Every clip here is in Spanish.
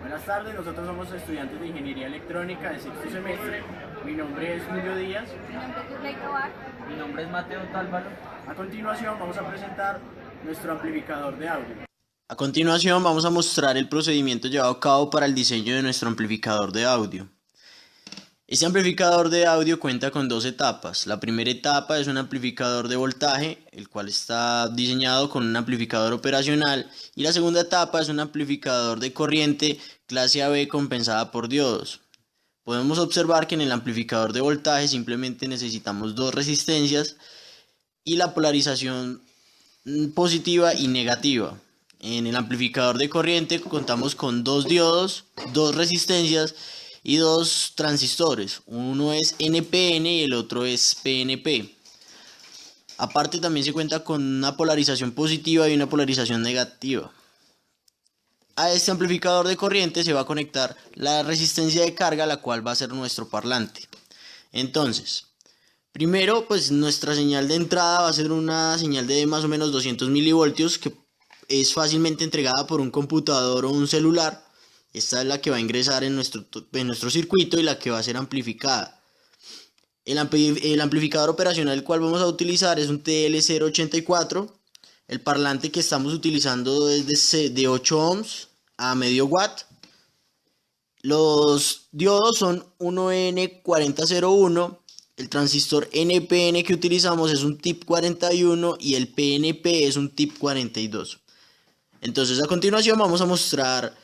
Buenas tardes, nosotros somos estudiantes de Ingeniería Electrónica de sexto semestre. Mi nombre es Julio Díaz. Mi nombre es Yurley Tobar. Mi nombre es Mateo Tálvaro. A continuación vamos a presentar nuestro amplificador de audio. A continuación vamos a mostrar el procedimiento llevado a cabo para el diseño de nuestro amplificador de audio. Este amplificador de audio cuenta con dos etapas. La primera etapa es un amplificador de voltaje, el cual está diseñado con un amplificador operacional, y la segunda etapa es un amplificador de corriente clase AB compensada por diodos. Podemos observar que en el amplificador de voltaje simplemente necesitamos dos resistencias y la polarización positiva y negativa. En el amplificador de corriente contamos con dos diodos, dos resistencias y dos transistores. Uno es NPN y el otro es PNP. Aparte también se cuenta con una polarización positiva y una polarización negativa. A este amplificador de corriente se va a conectar la resistencia de carga, la cual va a ser nuestro parlante. Entonces, primero pues nuestra señal de entrada va a ser una señal de más o menos 200 milivoltios que es fácilmente entregada por un computador o un celular. Esta es la que va a ingresar en nuestro circuito y la que va a ser amplificada. El amplificador operacional el cual vamos a utilizar es un TL084. El parlante que estamos utilizando es de 8 ohms a medio watt. Los diodos son 1N4001. El transistor NPN que utilizamos es un tip 41 y el PNP es un tip 42. Entonces a continuación vamos a mostrar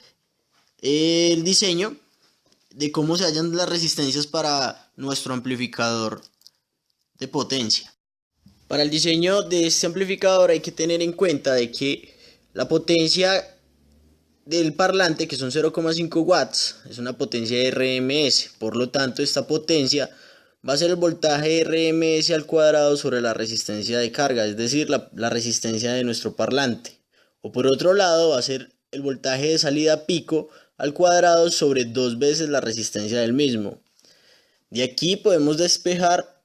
el diseño de cómo se hallan las resistencias para nuestro amplificador de potencia. Para el diseño de este amplificador hay que tener en cuenta de que la potencia del parlante, que son 0,5 watts, es una potencia de RMS. Por lo tanto, esta potencia va a ser el voltaje RMS al cuadrado sobre la resistencia de carga, es decir, la resistencia de nuestro parlante. O por otro lado, va a ser el voltaje de salida pico al cuadrado sobre 2 veces la resistencia del mismo. De aquí podemos despejar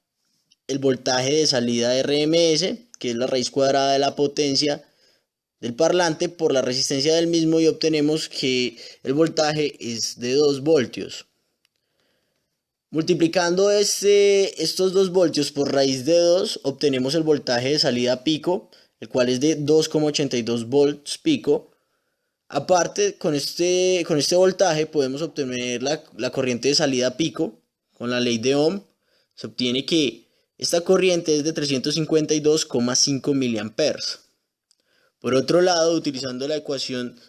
el voltaje de salida de RMS, que es la raíz cuadrada de la potencia del parlante por la resistencia del mismo, y obtenemos que el voltaje es de 2 voltios. Multiplicando estos 2 voltios por raíz de 2, obtenemos el voltaje de salida pico, el cual es de 2,82 volts pico. Aparte, con este voltaje podemos obtener la corriente de salida pico. Con la ley de Ohm se obtiene que esta corriente es de 352,5 miliamperes. Por otro lado, utilizando la ecuación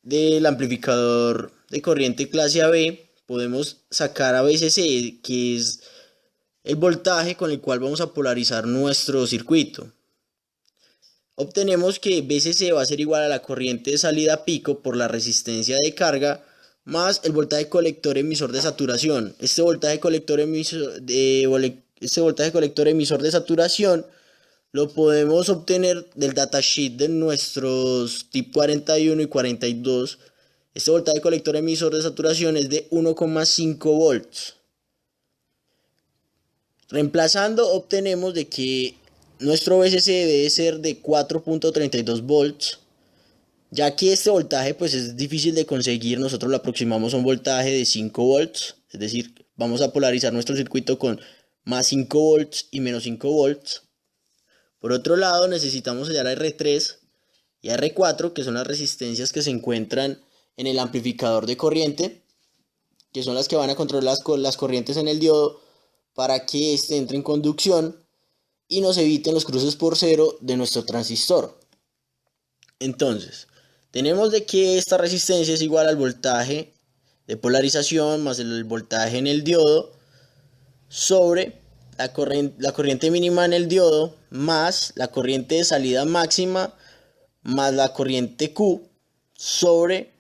del amplificador de corriente clase AB, podemos sacar a VCC, que es el voltaje con el cual vamos a polarizar nuestro circuito. Obtenemos que VCC va a ser igual a la corriente de salida pico por la resistencia de carga más el voltaje colector emisor de saturación. Este voltaje colector emisor de saturación lo podemos obtener del datasheet de nuestros tip 41 y 42. Este voltaje colector emisor de saturación es de 1,5 volts. Reemplazando, obtenemos de que nuestro VCC debe ser de 4,32 volts, ya que este voltaje pues es difícil de conseguir. Nosotros lo aproximamos a un voltaje de 5 volts, es decir, vamos a polarizar nuestro circuito con más 5 volts y menos 5 volts. Por otro lado, necesitamos hallar a R3 y a R4, que son las resistencias que se encuentran en el amplificador de corriente, que son las que van a controlar las corrientes en el diodo para que éste entre en conducción y nos eviten los cruces por cero de nuestro transistor. Entonces, tenemos de que esta resistencia es igual al voltaje de polarización más el voltaje en el diodo sobre la corriente mínima en el diodo más la corriente de salida máxima más la corriente Q sobre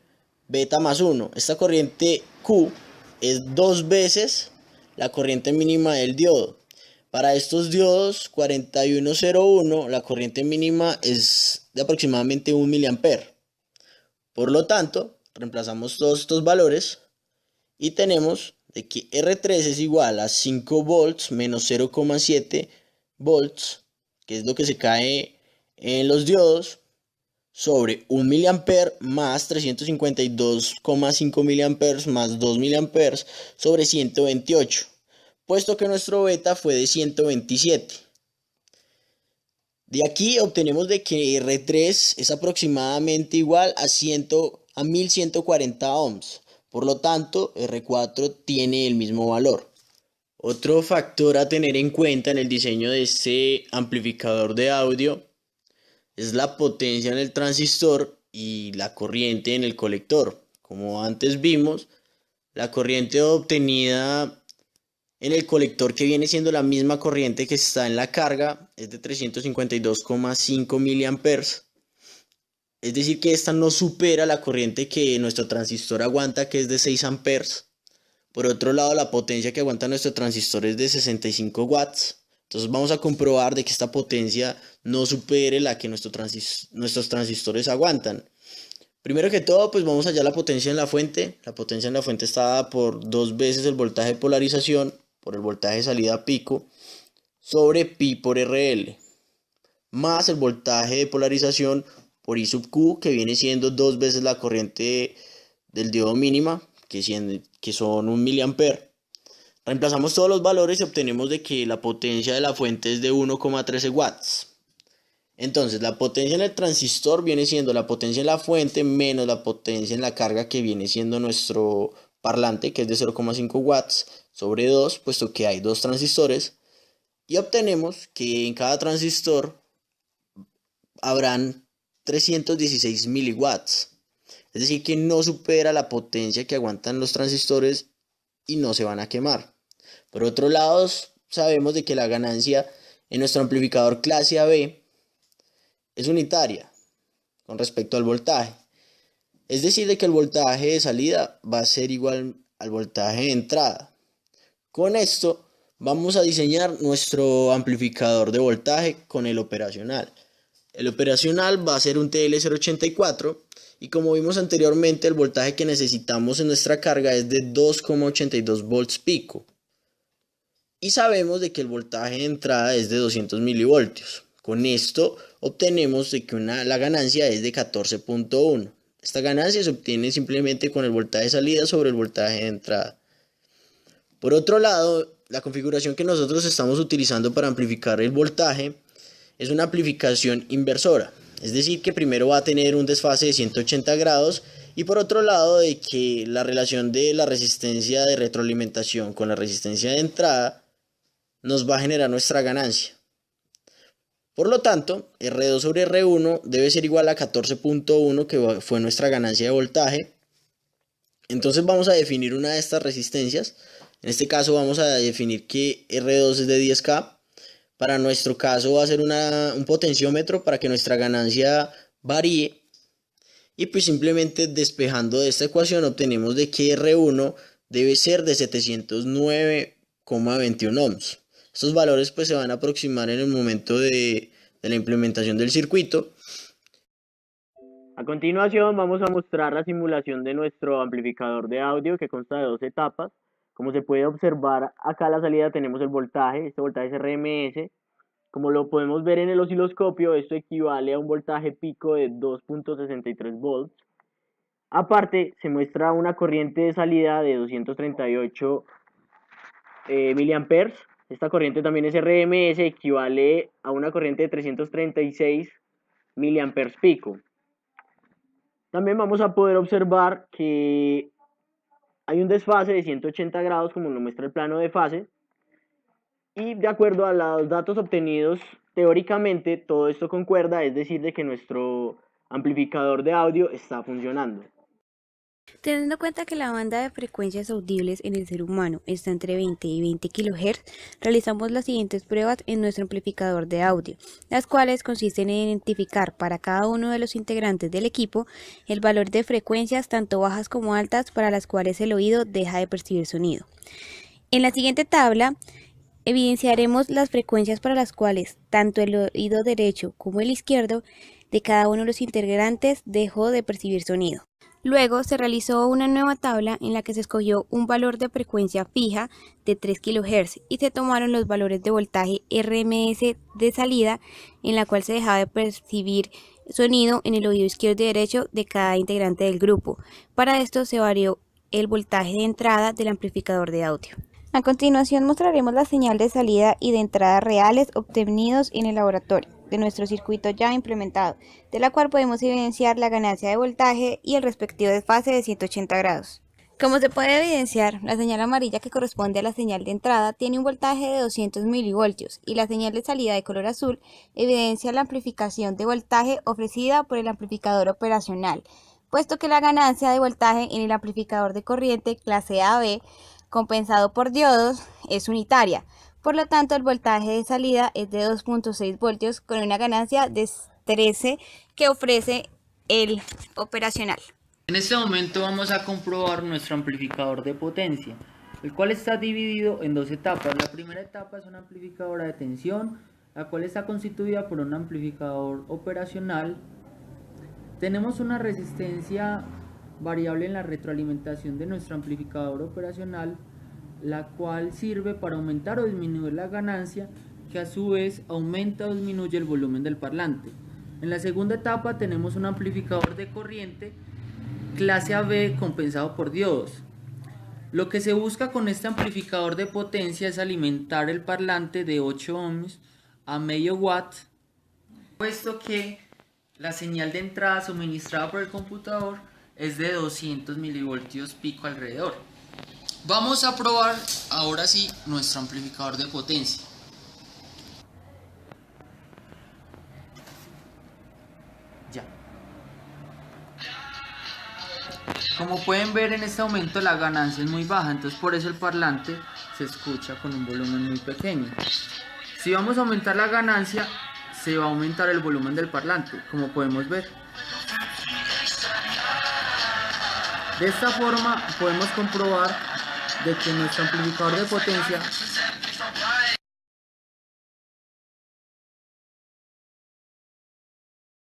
beta más 1. Esta corriente Q es 2 veces la corriente mínima del diodo. Para estos diodos 4101 la corriente mínima es de aproximadamente 1 miliampere. Por lo tanto, reemplazamos todos estos valores y tenemos de que R3 es igual a 5 volts menos 0,7 volts, que es lo que se cae en los diodos, sobre 1 mA más 352,5 mA más 2 mA sobre 128, puesto que nuestro beta fue de 127. De aquí obtenemos de que R3 es aproximadamente igual a 1140 ohms, por lo tanto R4 tiene el mismo valor. Otro factor a tener en cuenta en el diseño de este amplificador de audio es la potencia en el transistor y la corriente en el colector. Como antes vimos, la corriente obtenida en el colector, que viene siendo la misma corriente que está en la carga, es de 352,5 mA. Es decir, que esta no supera la corriente que nuestro transistor aguanta, que es de 6 amperes. Por otro lado, la potencia que aguanta nuestro transistor es de 65 watts. Entonces vamos a comprobar de que esta potencia no supere la que nuestros transistores aguantan. Primero que todo, pues vamos allá a la potencia en la fuente. La potencia en la fuente está dada por 2 veces el voltaje de polarización por el voltaje de salida pico sobre pi por RL, más el voltaje de polarización por I sub Q, que viene siendo 2 veces la corriente del diodo mínima, que son 1 mA. Reemplazamos todos los valores y obtenemos de que la potencia de la fuente es de 1,13 watts. Entonces la potencia en el transistor viene siendo la potencia en la fuente menos la potencia en la carga, que viene siendo nuestro parlante, que es de 0,5 watts sobre 2, puesto que hay 2 transistores. Y obtenemos que en cada transistor habrán 316 miliwatts. Es decir, que no supera la potencia que aguantan los transistores y no se van a quemar. Por otro lado, sabemos de que la ganancia en nuestro amplificador clase AB es unitaria con respecto al voltaje. Es decir, de que el voltaje de salida va a ser igual al voltaje de entrada. Con esto vamos a diseñar nuestro amplificador de voltaje con el operacional. El operacional va a ser un TL084 y, como vimos anteriormente, el voltaje que necesitamos en nuestra carga es de 2,82 volts pico. Y sabemos de que el voltaje de entrada es de 200 milivoltios. Con esto obtenemos de que la ganancia es de 14.1. Esta ganancia se obtiene simplemente con el voltaje de salida sobre el voltaje de entrada. Por otro lado, la configuración que nosotros estamos utilizando para amplificar el voltaje es una amplificación inversora. Es decir, que primero va a tener un desfase de 180 grados y por otro lado de que la relación de la resistencia de retroalimentación con la resistencia de entrada nos va a generar nuestra ganancia. Por lo tanto, R2 sobre R1 debe ser igual a 14.1, que fue nuestra ganancia de voltaje. Entonces vamos a definir una de estas resistencias. En este caso vamos a definir que R2 es de 10K. Para nuestro caso va a ser un potenciómetro para que nuestra ganancia varíe. Y pues simplemente despejando de esta ecuación obtenemos de que R1 debe ser de 709,21 ohms. Estos valores pues se van a aproximar en el momento de la implementación del circuito. A continuación vamos a mostrar la simulación de nuestro amplificador de audio, que consta de 2 etapas. Como se puede observar, acá a la salida tenemos el voltaje. Este voltaje es RMS. Como lo podemos ver en el osciloscopio, esto equivale a un voltaje pico de 2.63 volts. Aparte, se muestra una corriente de salida de 238 miliamperes. Esta corriente también es RMS, equivale a una corriente de 336 miliamperes pico. También vamos a poder observar que hay un desfase de 180 grados, como lo muestra el plano de fase. Y de acuerdo a los datos obtenidos teóricamente, todo esto concuerda, es decir, de que nuestro amplificador de audio está funcionando. Teniendo en cuenta que la banda de frecuencias audibles en el ser humano está entre 20 y 20 kHz, realizamos las siguientes pruebas en nuestro amplificador de audio, las cuales consisten en identificar para cada uno de los integrantes del equipo el valor de frecuencias tanto bajas como altas para las cuales el oído deja de percibir sonido. En la siguiente tabla evidenciaremos las frecuencias para las cuales tanto el oído derecho como el izquierdo de cada uno de los integrantes dejó de percibir sonido. Luego se realizó una nueva tabla en la que se escogió un valor de frecuencia fija de 3 kHz y se tomaron los valores de voltaje RMS de salida, en la cual se dejaba de percibir sonido en el oído izquierdo y derecho de cada integrante del grupo. Para esto se varió el voltaje de entrada del amplificador de audio. A continuación mostraremos la señal de salida y de entrada reales obtenidos en el laboratorio de nuestro circuito ya implementado, de la cual podemos evidenciar la ganancia de voltaje y el respectivo desfase de 180 grados. Como se puede evidenciar, la señal amarilla que corresponde a la señal de entrada tiene un voltaje de 200 milivoltios y la señal de salida de color azul evidencia la amplificación de voltaje ofrecida por el amplificador operacional, puesto que la ganancia de voltaje en el amplificador de corriente clase AB compensado por diodos es unitaria. Por lo tanto, el voltaje de salida es de 2.6 voltios con una ganancia de 13 que ofrece el operacional. En este momento vamos a comprobar nuestro amplificador de potencia, el cual está dividido en dos etapas. La primera etapa es una amplificadora de tensión, la cual está constituida por un amplificador operacional. Tenemos una resistencia variable en la retroalimentación de nuestro amplificador operacional, la cual sirve para aumentar o disminuir la ganancia, que a su vez aumenta o disminuye el volumen del parlante. En la segunda etapa tenemos un amplificador de corriente clase AB compensado por diodos. Lo que se busca con este amplificador de potencia es alimentar el parlante de 8 ohms a medio watt, puesto que la señal de entrada suministrada por el computador es de 200 milivoltios pico alrededor. Vamos a probar ahora sí nuestro amplificador de potencia. Ya. Como pueden ver, en este momento la ganancia es muy baja, entonces por eso el parlante se escucha con un volumen muy pequeño. Si vamos a aumentar la ganancia, se va a aumentar el volumen del parlante, como podemos ver. De esta forma podemos comprobar de que nuestro amplificador de potencia